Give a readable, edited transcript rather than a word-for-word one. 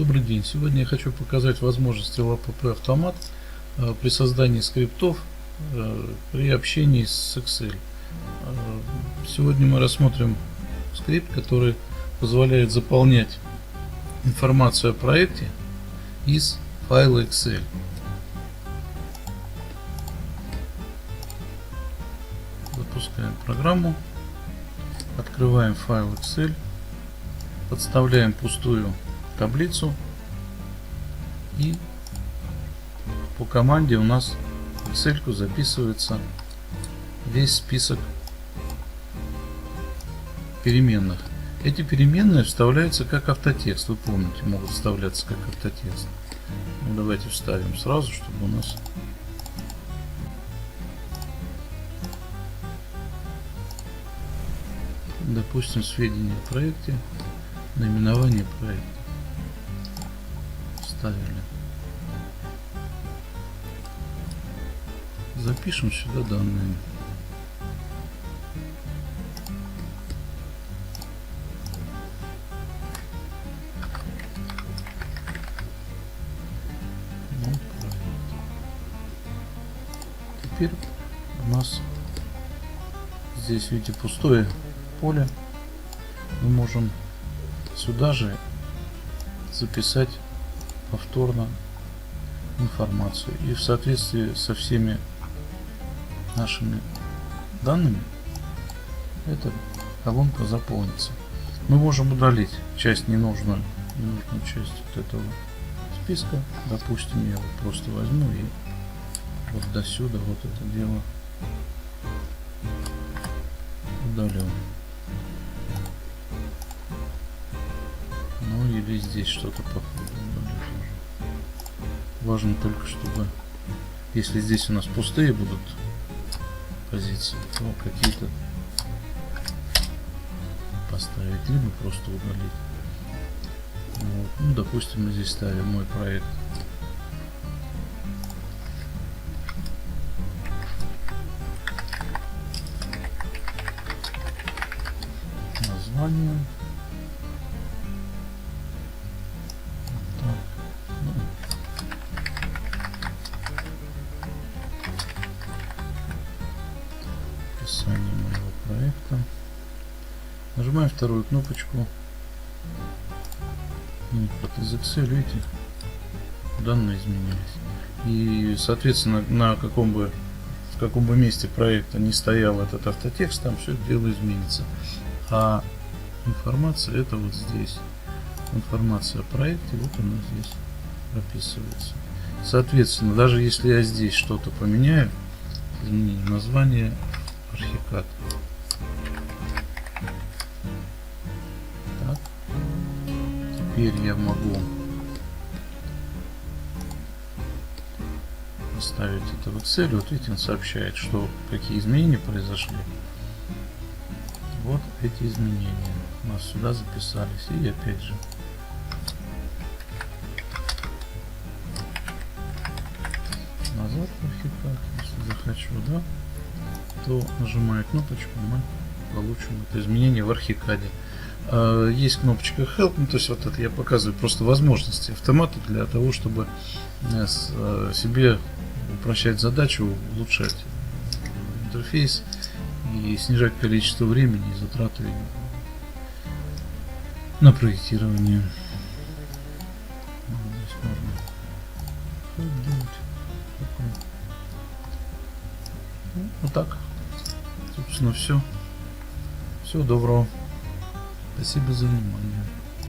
Добрый день! Сегодня я хочу показать возможности LAPP Автомат при создании скриптов при общении с Excel. Сегодня мы рассмотрим скрипт, который позволяет заполнять информацию о проекте из файла Excel. Запускаем программу, открываем файл Excel, подставляем пустую таблицу, и по команде у нас в Excel записывается весь список переменных. Эти переменные вставляются как автотекст. Вы помните, могут вставляться как автотекст. Ну, давайте вставим сразу, чтобы у нас допустим сведения о проекте, наименование проекта. Вставили. Запишем сюда данные. Теперь у нас здесь, видите, пустое поле. Мы можем сюда же записать повторно информацию, и в соответствии со всеми нашими данными эта колонка заполнится. Мы можем удалить часть ненужную часть вот этого списка. Допустим, я вот просто возьму и вот до сюда вот это дело удалю. Ну или здесь что-то похожее. Важно только, чтобы, если здесь у нас пустые будут позиции, то какие-то поставить, либо просто удалить. Вот. Ну, допустим, мы здесь ставим мой проект. Название. Описание моего проекта. Нажимаем вторую кнопочку. Импорт из Excel, видите, данные изменились. И соответственно, в каком бы месте проекта не стоял этот автотекст, там все это дело изменится. А информация это вот здесь. Информация о проекте вот у нас здесь прописывается. Соответственно, даже если я здесь что-то поменяю, изменение названия Archicad. Так. Теперь я могу поставить это в Excel. Вот видите, он сообщает, что какие изменения произошли. Вот эти изменения у нас сюда записались. И опять же назад в Archicad, если захочу, да, то нажимая кнопочку, мы получим это изменение в Archicad. Есть кнопочка Help, ну, то есть вот это я показываю просто возможности автомата для того, чтобы себе упрощать задачу, улучшать интерфейс и снижать количество времени и затраты на проектирование. Здесь можно делать такое. Вот так. Собственно, все. Всего доброго. Спасибо за внимание.